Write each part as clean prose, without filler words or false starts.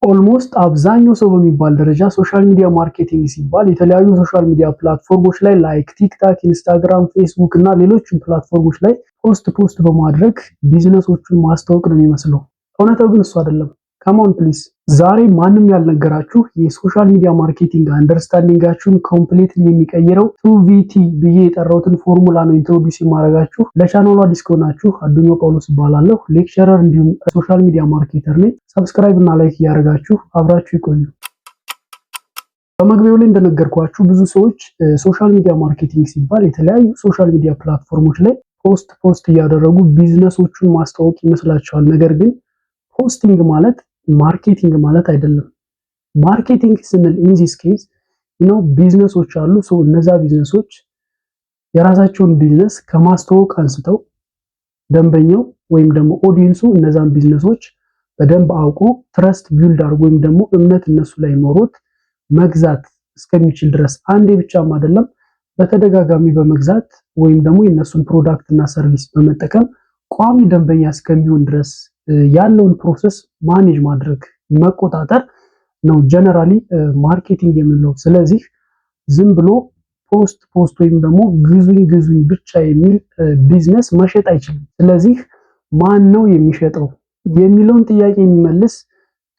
ኦልሞስት አብዛኛው ሰው በሚባል ደረጃ ሶሻል ሚዲያ ማርኬቲንግ ሲባል የተለያዩ ሶሻል ሚዲያ ፕላትፎርሞች ላይ ላይክ ቲክታክ፣ ኢንስታግራም፣ ፌስቡክ እና ሌሎችም ፕላትፎርሞች ላይ ፖስት በማድረግ ቢዝነሶቹን ማስተዋወቅ ነው የሚመስለው። እውነታው ግን እሱ አይደለም። ካሞን ፕሊዝ። ዛሬ ማንም ያልነገራችሁ የሶሻል ሚዲያ ማርኬቲንግ አንደርስታንዲንጋችሁን ኮምፕሊትሊ የሚቀይረው 2VT ብዬ የጠራሁትን ፎርሙላ ነው ኢንትሮዲዩስ የማደርጋችሁ። ለቻናሉ አዲስ ከሆናችሁ አዱኛው ጳውሎስ እባላለሁ። ሌክቸረር እንዲሁም ሶሻል ሚዲያ ማርኬተር ነኝ። ሰብስክራይብ እና ላይክ እያደረጋችሁ አብራችሁ ይቆዩ። በመግቢያው ላይ እንደነገርኳችሁ ብዙ ሰዎች ሶሻል ሚዲያ ማርኬቲንግ ሲባል የተለያዩ ሶሻል ሚዲያ ፕላትፎርሞች ላይ ፖስት እያደረጉ ቢዝነሶቹን ማስተዋወቅ ይመስላቸዋል። ነገር ግን ፖስቲንግ ማለት ማርኬቲንግ ማለት አይደለም። ማርኬቲንግ ስንል ኢን ዚስ ኬዝ ቢዝነሶች አሉ። እነዛ ቢዝነሶች የራሳቸውን ቢዝነስ ከማስተዋወቅ አንስተው ደንበኛው ወይም ደግሞ ኦዲየንሱ እነዛን ቢዝነሶች በደንብ አውቆ ትረስት ቢልድ አድርጎ ወይም ደግሞ እምነት እነሱ ላይ ኖሮት መግዛት እስከሚችል ድረስ አንዴ ብቻም አይደለም በተደጋጋሚ በመግዛት ወይም ደግሞ የነሱን ፕሮዳክት እና ሰርቪስ በመጠቀም ቋሚ ደንበኛ እስከሚሆን ድረስ ያለውን ፕሮሰስ ማኔጅ ማድረግ መቆጣጠር ነው ጀነራሊ ማርኬቲንግ የምንለው። ስለዚህ ዝም ብሎ ፖስት ወይም ደግሞ ግዙኝ ብቻ የሚል ቢዝነስ መሸጥ አይችልም። ስለዚህ ማን ነው የሚሸጠው የሚለውን ጥያቄ የሚመልስ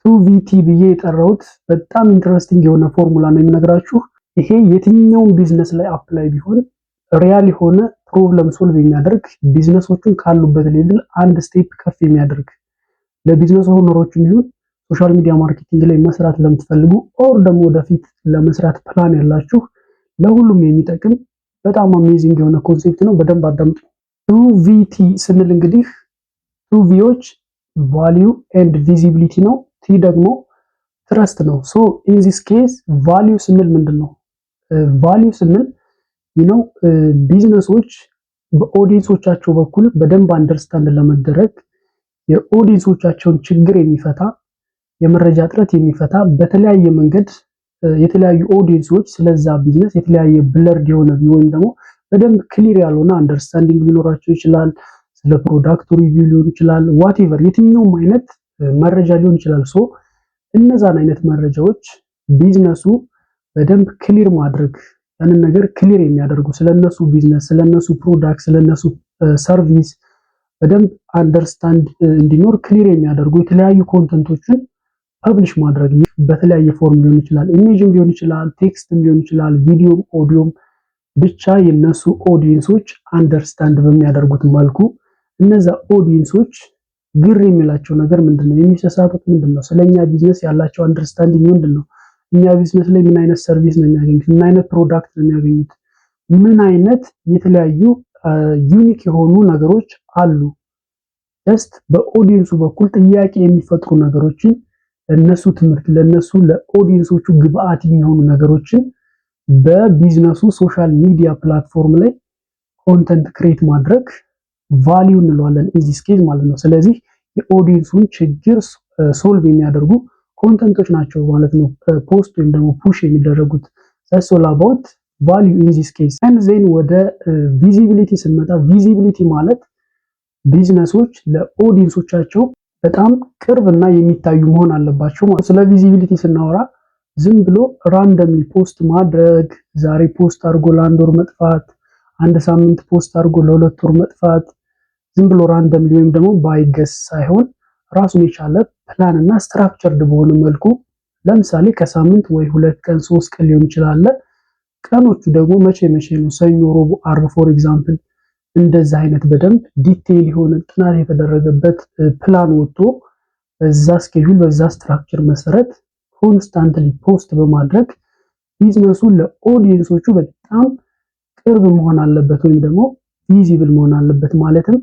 2VT ብዬ የጠራሁት በጣም ኢንትረስቲንግ የሆነ ፎርሙላ ነው የምነግራችሁ። ይሄ የትኛውን ቢዝነስ ላይ አፕላይ ቢሆን ሪያል የሆነ ፕሮብለም ሶልቭ የሚያደርግ ቢዝነሶቹን ካሉበት ሌቭል አንድ ስቴፕ ከፍ የሚያደርግ ለቢዝነስ ኦነሮችም ይሁን ሶሻል ሚዲያ ማርኬቲንግ ላይ መስራት ለምትፈልጉ ኦር ደግሞ ወደፊት ለመስራት ፕላን ያላችሁ ለሁሉም የሚጠቅም በጣም አሜዚንግ የሆነ ኮንሴፕት ነው። በደንብ አዳምጡ። 2VT ስንል እንግዲህ 2ቪዎች ቫልዩ ኤንድ ቪዚቢሊቲ ነው። ቲ ደግሞ ትረስት ነው። ሶ ኢን ዚስ ኬዝ ቫልዩ ስንል ምንድነው? ቫልዩ ስንል ቢዝነሶች በኦዲየንሶቻቸው በኩል በደንብ አንደርስታንድ ለመደረግ የኦዲየንሶቻቸውን ችግር የሚፈታ የመረጃ እጥረት የሚፈታ በተለያየ መንገድ የተለያዩ ኦዲየንሶች ስለዛ ቢዝነስ የተለያየ ብለርድ የሆነ ወይም ደግሞ በደንብ ክሊር ያልሆነ አንደርስታንዲንግ ሊኖራቸው ይችላል። ስለ ፕሮዳክቱ ሪቪው ሊሆን ይችላል። ዋትኤቨር የትኛውም አይነት መረጃ ሊሆን ይችላል። ሶ እነዛን አይነት መረጃዎች ቢዝነሱ በደንብ ክሊር ማድረግ ያንን ነገር ክሊር የሚያደርጉ ስለነሱ ቢዝነስ፣ ስለነሱ ፕሮዳክት፣ ስለነሱ ሰርቪስ በደንብ አንደርስታንድ እንዲኖር ክሊር የሚያደርጉ የተለያዩ ኮንተንቶችን ፐብሊሽ ማድረግ በተለያየ ፎርም ሊሆን ይችላል። ኢሜጅም ሊሆን ይችላል፣ ቴክስትም ሊሆን ይችላል፣ ቪዲዮም ኦዲዮም ብቻ የነሱ ኦዲየንሶች አንደርስታንድ በሚያደርጉት መልኩ እነዛ ኦዲየንሶች ግር የሚላቸው ነገር ምንድነው? የሚሰሳቱት ምንድነው? ስለኛ ቢዝነስ ያላቸው አንደርስታንዲንግ ምንድነው? እኛ ቢዝነስ ላይ ምን አይነት ሰርቪስ ነው የሚያገኙት? ምን አይነት ፕሮዳክት ነው የሚያገኙት? ምን አይነት የተለያዩ ዩኒክ የሆኑ ነገሮች አሉ? ጀስት በኦዲየንሱ በኩል ጥያቄ የሚፈጥሩ ነገሮችን ለነሱ ትምህርት ለነሱ ለኦዲየንሶቹ ግብአት የሚሆኑ ነገሮችን በቢዝነሱ ሶሻል ሚዲያ ፕላትፎርም ላይ ኮንተንት ክሬት ማድረግ ቫልዩ እንለዋለን ኢን ዚስ ኬዝ ማለት ነው። ስለዚህ የኦዲየንሱን ችግር ሶልቭ የሚያደርጉ ኮንተንቶች ናቸው ማለት ነው ፖስት ወይም ደግሞ ፑሽ የሚደረጉት። that's all about value in this case and then ወደ ቪዚቢሊቲ ስንመጣ ቪዚቢሊቲ ማለት ቢዝነሶች ለኦዲየንሶቻቸው በጣም ቅርብና የሚታዩ መሆን አለባቸው ማለት። ስለ ቪዚቢሊቲ ስናወራ ዝም ብሎ ራንደምሊ ፖስት ማድረግ፣ ዛሬ ፖስት አድርጎ ለአንድ ወር መጥፋት፣ አንድ ሳምንት ፖስት አድርጎ ለሁለት ወር መጥፋት ዝም ብሎ ራንደምሊ ወይም ደግሞ ባይገስ ሳይሆን ራሱን የቻለ ፕላን እና ስትራክቸርድ በሆነ መልኩ ለምሳሌ ከሳምንት ወይ 2 ቀን 3 ቀን ሊሆን ይችላል። ቀኖቹ ደግሞ መቼ ነው? ሰኞ፣ ረቡዕ፣ ዓርብ ፎር ኤግዛምፕል እንደዛ አይነት በደንብ ዲቴይል የሆነ ጥናት የተደረገበት ፕላን ወጥቶ በዛ ስኬጁል በዛ ስትራክቸር መሰረት ኮንስታንትሊ ፖስት በማድረግ ቢዝነሱ ለኦዲየንሶቹ በጣም ቅርብ መሆን አለበት ወይም ደግሞ ቪዚብል መሆን አለበት። ማለትም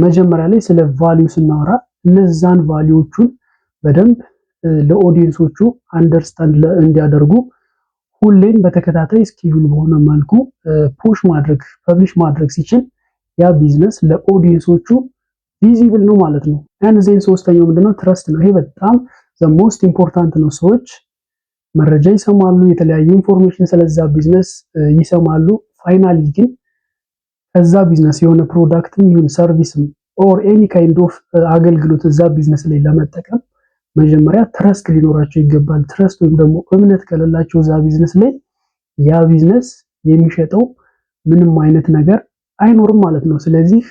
መጀመሪያ ላይ ስለ ቫልዩ ስናወራ እነዛን ቫልዩዎቹን በደንብ ለኦዲየንሶቹ አንደርስታንድ እንዲያደርጉ ሁሌም በተከታታይ ስኬጁል በሆነ መልኩ ፑሽ ማድረግ ፐብሊሽ ማድረግ ሲችል ያ ቢዝነስ ለኦዲየንሶቹ ቪዚብል ነው ማለት ነው። and then ሶስተኛው ምንድነው? ትረስት ነው። ይሄ በጣም the most important ነው። ሰዎች መረጃ ይሰማሉ፣ የተለያየ ኢንፎርሜሽን ስለዛ ቢዝነስ ይሰማሉ። ፋይናሊ ግን ከዛ ቢዝነስ የሆነ ፕሮዳክትም ይሁን ሰርቪስም ኦር ኤኒ ካይንድ ኦፍ አገልግሎት እዛ ቢዝነስ ላይ ለመጠቀም መጀመሪያ ትረስት ሊኖራቸው ይገባል። ትረስት ወይም ደግሞ እምነት ከሌላቸው እዛ ቢዝነስ ላይ ያ ቢዝነስ የሚሸጠው ምንም አይነት ነገር አይኖርም ማለት ነው። ስለዚህ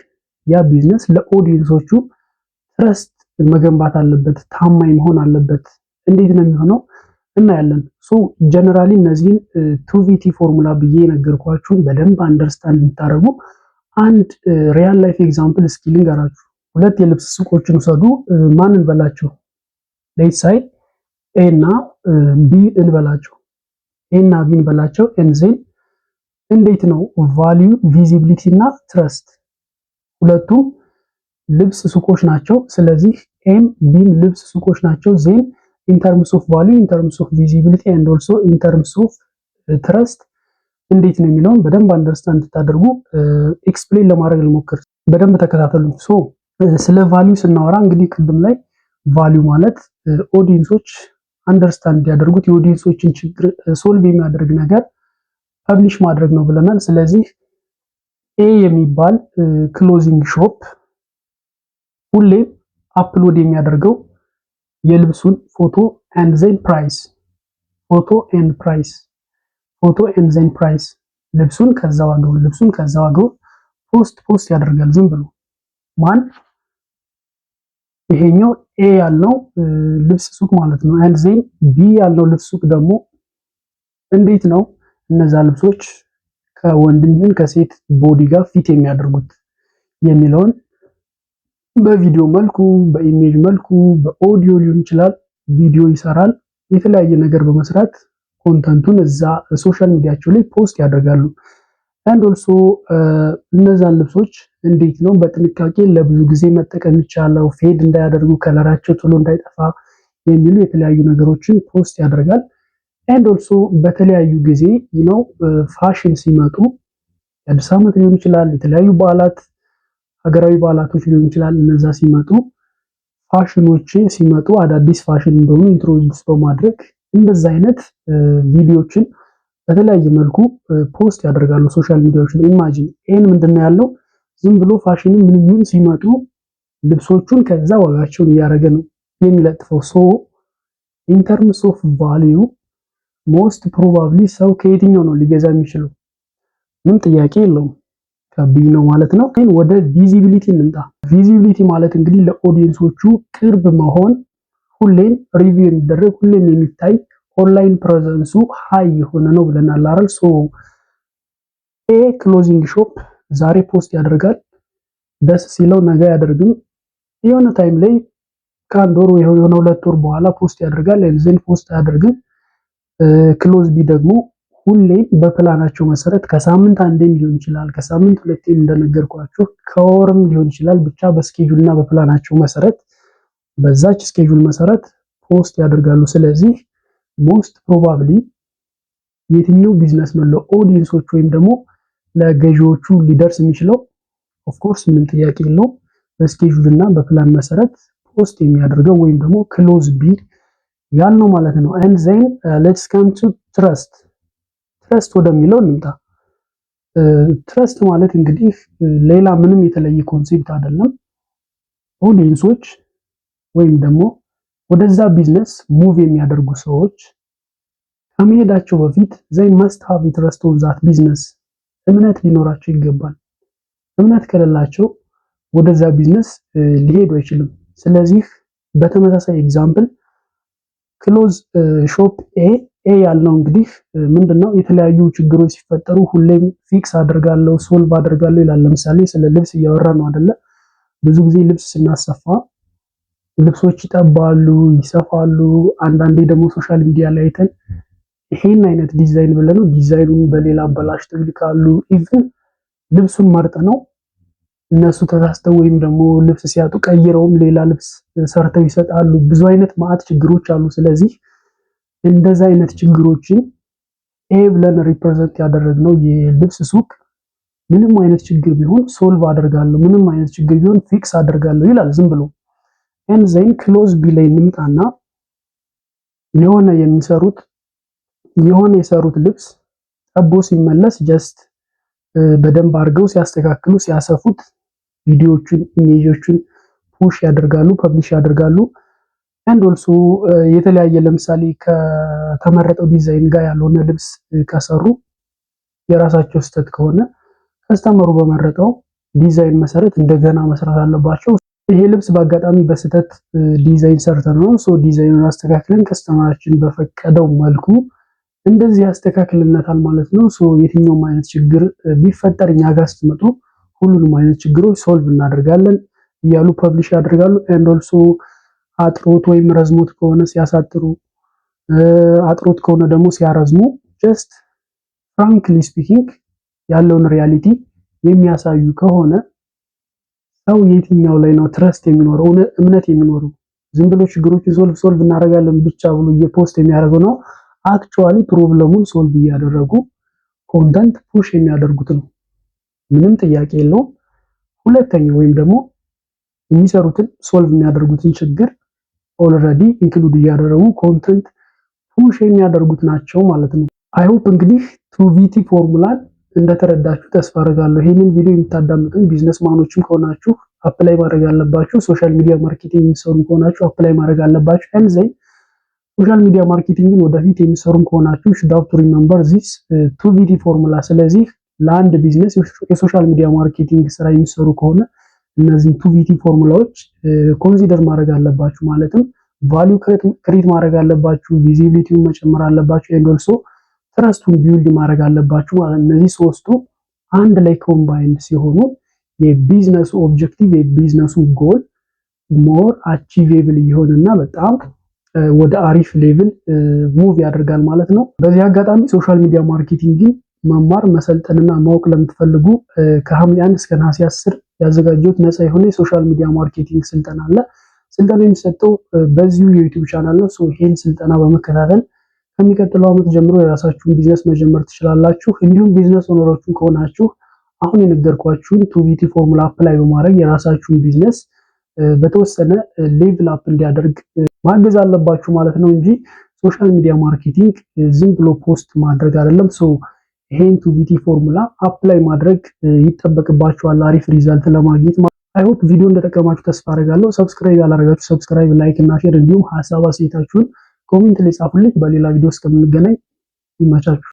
ያ ቢዝነስ ለኦዲየንሶቹ ትረስት መገንባት አለበት፣ ታማኝ መሆን አለበት። እንዴት ነው የሚሆነው እናያለን። ሶ ጀነራሊ እነዚህን 2VT ፎርሙላ ብዬ ነገርኳችሁን በደንብ አንደርስታንድ እንድታደርጉ አንድ ሪያል ላይፍ ኤግዛምፕል እስኪ ልንገራችሁ። ሁለት የልብስ ሱቆችን ውሰዱ። ማን እንበላቸው? ሌትስ ሳይ ኤ እና ቢ እንበላቸው። ኤ እና ቢ እንበላቸው። ኤንዜን እንዴት ነው ቫልዩ፣ ቪዚቢሊቲ እና ትረስት ሁለቱም ልብስ ሱቆች ናቸው። ስለዚህ ኤም ቢም ልብስ ሱቆች ናቸው። ዜን ኢን ተርምስ ኦፍ ቫልዩ፣ ኢን ተርምስ ኦፍ ቪዚቢሊቲ ኤንድ ኦልሶ ኢን ተርምስ ኦፍ ትረስት እንዴት ነው የሚለውን በደንብ አንደርስታንድ እንድታደርጉ ኤክስፕሌን ለማድረግ ልሞክር። በደንብ ተከታተሉ። ሶ ስለ ቫልዩ ስናወራ እንግዲህ ቅድም ላይ ቫልዩ ማለት ኦዲየንሶች አንደርስታንድ እንዲያደርጉት የኦዲየንሶችን ችግር ሶልቭ የሚያደርግ ነገር ፐብሊሽ ማድረግ ነው ብለናል። ስለዚህ ኤ የሚባል ክሎዚንግ ሾፕ ሁሌም አፕሎድ የሚያደርገው የልብሱን ፎቶ ኤንድ ዜን ፕራይስ፣ ፎቶ ኤንድ ፕራይስ፣ ፎቶ ኤንድ ዜን ፕራይስ፣ ልብሱን ከዛ ዋጋው፣ ልብሱን ከዛ ዋጋው ፖስት ያደርጋል ዝም ብሎ። ማን? ይሄኛው ኤ ያልነው ልብስ ሱቅ ማለት ነው። ኤንድ ዜን ቢ ያልነው ልብስ ሱቅ ደግሞ እንዴት ነው እነዛ ልብሶች ከወንድም ይሁን ከሴት ቦዲ ጋር ፊት የሚያደርጉት የሚለውን በቪዲዮ መልኩ፣ በኢሜጅ መልኩ፣ በኦዲዮ ሊሆን ይችላል፣ ቪዲዮ ይሰራል። የተለያየ ነገር በመስራት ኮንተንቱን እዛ ሶሻል ሚዲያቸው ላይ ፖስት ያደርጋሉ። አንድ ኦልሶ እነዛን ልብሶች እንዴት ነው በጥንቃቄ ለብዙ ጊዜ መጠቀም ይቻላል፣ ፌድ እንዳያደርጉ፣ ከለራቸው ቶሎ እንዳይጠፋ የሚሉ የተለያዩ ነገሮችን ፖስት ያደርጋል። አንድ ኦልሶ በተለያዩ ጊዜ ነው ፋሽን ሲመጡ የአዲስ ዓመት ሊሆን ይችላል፣ የተለያዩ በዓላት፣ ሀገራዊ በዓላቶች ሊሆን ይችላል። እነዛ ሲመጡ ፋሽኖች ሲመጡ አዳዲስ ፋሽን እንደሆኑ ኢንትሮዲዩስ በማድረግ እንደዛ አይነት ቪዲዮዎችን በተለያየ መልኩ ፖስት ያደርጋሉ ሶሻል ሚዲያዎች ላይ። ኢማጂን ይሄን ምንድነው ያለው ዝም ብሎ ፋሽን ምን ሲመጡ ልብሶቹን ከዛ ዋጋቸውን እያደረገ ነው የሚለጥፈው። ሶ ኢን ተርምስ ኦፍ ቫልዩ ሞስት ፕሮባብሊ ሰው ከየትኛው ነው ሊገዛ የሚችለው? ምን ጥያቄ የለውም ከቢ ነው ማለት ነው። ግን ወደ ቪዚቢሊቲ እንምጣ። ቪዚቢሊቲ ማለት እንግዲህ ለኦዲየንሶቹ ቅርብ መሆን፣ ሁሌም ሪቪው የሚደረግ፣ ሁሌም የሚታይ፣ ኦንላይን ፕሬዘንሱ ሃይ የሆነ ነው ብለናል አይደል? ሶ ኤ ክሎዚንግ ሾፕ ዛሬ ፖስት ያደርጋል፣ ደስ ሲለው ነገ ያደርግም፣ የሆነ ታይም ላይ ከአንድ ወር የሆነ 2 ወር በኋላ ፖስት ያደርጋል፣ ኤንዘን ፖስት አያደርግም። ክሎዝ ቢ ደግሞ ሁሌም በፕላናቸው መሰረት ከሳምንት አንዴም ሊሆን ይችላል፣ ከሳምንት ሁለቴም እንደነገርኳችሁ ከወርም ሊሆን ይችላል፣ ብቻ በስኬጁል እና በፕላናቸው መሰረት በዛች ስኬጁል መሰረት ፖስት ያደርጋሉ። ስለዚህ ሞስት ፕሮባብሊ የትኛው ቢዝነስ ነው ለኦዲየንሶች ወይም ደግሞ ለገዢዎቹ ሊደርስ የሚችለው? ኦፍ ኮርስ ምን ጥያቄ የለው በስኬጁል እና በፕላን መሰረት ፖስት የሚያደርገው ወይም ደግሞ ክሎዝ ቢ ያልነው ማለት ነው። and then let's come to ትረስት ወደሚለው እንምጣ። ትረስት ማለት እንግዲህ ሌላ ምንም የተለየ ኮንሴፕት አይደለም። ኦዲየንሶች ወይም ደግሞ ወደዛ ቢዝነስ ሙቭ የሚያደርጉ ሰዎች ከመሄዳቸው በፊት they must have trust on that business እምነት ሊኖራቸው ይገባል። እምነት ከሌላቸው ወደዛ ቢዝነስ ሊሄዱ አይችልም። ስለዚህ በተመሳሳይ ኤግዛምፕል ክሎዝ ሾፕ ኤ ያልነው እንግዲህ ምንድነው የተለያዩ ችግሮች ሲፈጠሩ ሁሌም ፊክስ አደርጋለሁ፣ ሶልቭ አደርጋለሁ ይላል። ለምሳሌ ስለ ልብስ እያወራ ነው አይደለ? ብዙ ጊዜ ልብስ ስናሰፋ ልብሶች ይጠባሉ፣ ይሰፋሉ። አንዳንዴ ደግሞ ሶሻል ሚዲያ ላይ አይተን ይሄን አይነት ዲዛይን ብለነው ዲዛይኑን በሌላ አበላሽተው ይልካሉ። ኢቭን ልብሱን መርጠነው እነሱ ተሳስተው ወይም ደግሞ ልብስ ሲያጡ ቀይረውም ሌላ ልብስ ሰርተው ይሰጣሉ። ብዙ አይነት ማአት ችግሮች አሉ። ስለዚህ እንደዛ አይነት ችግሮችን ኤ ብለን ሪፕሬዘንት ያደረግነው የልብስ ሱቅ ምንም አይነት ችግር ቢሆን ሶልቭ አደርጋለሁ፣ ምንም አይነት ችግር ቢሆን ፊክስ አደርጋለሁ ይላል ዝም ብሎ። ኤንድ ዜን ክሎዝ ቢ ላይ እንምጣና የሆነ የሰሩት ልብስ ጠቦ ሲመለስ ጀስት በደንብ አድርገው ሲያስተካክሉ ሲያሰፉት ቪዲዮዎችን ኢሜጆችን ፑሽ ያደርጋሉ፣ ፐብሊሽ ያደርጋሉ። አንድ ኦልሶ የተለያየ ለምሳሌ ከተመረጠው ዲዛይን ጋር ያልሆነ ልብስ ከሰሩ የራሳቸው ስህተት ከሆነ ከስተመሩ በመረጠው ዲዛይን መሰረት እንደገና መስራት አለባቸው። ይሄ ልብስ በአጋጣሚ በስህተት ዲዛይን ሰርተን ነው ዲዛይኑን አስተካክለን ከስተመራችን በፈቀደው መልኩ እንደዚህ ያስተካክልነታል ማለት ነው። የትኛውም አይነት ችግር ቢፈጠር እኛ ጋር ስትመጡ ሁሉንም አይነት ችግሮች ሶልቭ እናደርጋለን እያሉ ፐብሊሽ ያደርጋሉ። ኤንድ ኦልሶ አጥሮት ወይም ረዝሞት ከሆነ ሲያሳጥሩ፣ አጥሮት ከሆነ ደግሞ ሲያረዝሙ ጀስት ፍራንክሊ ስፒኪንግ ያለውን ሪያሊቲ የሚያሳዩ ከሆነ ሰው የትኛው ላይ ነው ትረስት የሚኖረው እምነት የሚኖረው? ዝም ብሎ ችግሮችን ሶልቭ እናደርጋለን ብቻ ብሎ የፖስት የሚያደርገው ነው አክቹአሊ ፕሮብለሙን ሶልቭ እያደረጉ ኮንተንት ፑሽ የሚያደርጉት ነው። ምንም ጥያቄ የለውም። ሁለተኛው ወይም ደግሞ የሚሰሩትን ሶልቭ የሚያደርጉትን ችግር ኦልሬዲ ኢንክሉድ እያደረጉ ኮንተንት ፑሽ የሚያደርጉት ናቸው ማለት ነው። አይ ሆፕ እንግዲህ ቱቪቲ ፎርሙላን እንደተረዳችሁ ተስፋ አደርጋለሁ። ይሄንን ቪዲዮ የምታዳምጡን ቢዝነስ ማኖችም ከሆናችሁ አፕላይ ማድረግ አለባችሁ። ሶሻል ሚዲያ ማርኬቲንግ የሚሰሩ ከሆናችሁ አፕላይ ማድረግ አለባችሁ። ኤንዘይ ሶሻል ሚዲያ ማርኬቲንግን ወደፊት የሚሰሩ ከሆናችሁ should have to remember this 2VT ፎርሙላ። ስለዚህ ለአንድ ቢዝነስ የሶሻል ሚዲያ ማርኬቲንግ ስራ የሚሰሩ ከሆነ እነዚህ 2VT ፎርሙላዎች ኮንሲደር ማድረግ አለባችሁ። ማለትም ቫልዩ ክሬት ማድረግ አለባችሁ፣ ቪዚቢሊቲውን መጨመር አለባችሁ፣ ኤንድ ኦልሶ ትረስቱን ቢልድ ማድረግ አለባችሁ ማለት ነው። እነዚህ ሶስቱ አንድ ላይ ኮምባይንድ ሲሆኑ የቢዝነሱ ኦብጀክቲቭ የቢዝነሱ ጎል ሞር አቺቬብል ይሆንና በጣም ወደ አሪፍ ሌቭል ሙቭ ያደርጋል ማለት ነው። በዚህ አጋጣሚ ሶሻል ሚዲያ ማርኬቲንግን መማር መሰልጠንና ማወቅ ለምትፈልጉ ከሐምሌ 1 እስከ ነሐሴ 10 ያዘጋጀሁት ነፃ የሆነ የሶሻል ሚዲያ ማርኬቲንግ ስልጠና አለ። ስልጠናው የሚሰጠው በዚሁ የዩቲዩብ ቻናል ነው። ይሄን ስልጠና በመከታተል ከሚቀጥለው ዓመት ጀምሮ የራሳችሁን ቢዝነስ መጀመር ትችላላችሁ። እንዲሁም ቢዝነስ ኦነሮቹ ከሆናችሁ አሁን የነገርኳችሁን 2VT ፎርሙላ አፕላይ በማድረግ የራሳችሁን ቢዝነስ በተወሰነ ሌቭል አፕ እንዲያደርግ ማገዝ አለባችሁ ማለት ነው እንጂ ሶሻል ሚዲያ ማርኬቲንግ ዝም ብሎ ፖስት ማድረግ አይደለም። ይሄን 2VT ፎርሙላ አፕላይ ማድረግ ይጠበቅባችኋል አሪፍ ሪዛልት ለማግኘት። አይ ሆፕ ቪዲዮ እንደተጠቀማችሁ ተስፋ አደርጋለሁ። ሰብስክራይብ ያላደረጋችሁ ሰብስክራይብ፣ ላይክ እና ሼር እንዲሁም ሐሳብ አስተያየታችሁን ኮሜንት ላይ ጻፉልኝ። በሌላ ቪዲዮ እስከምንገናኝ ይመቻችሁ።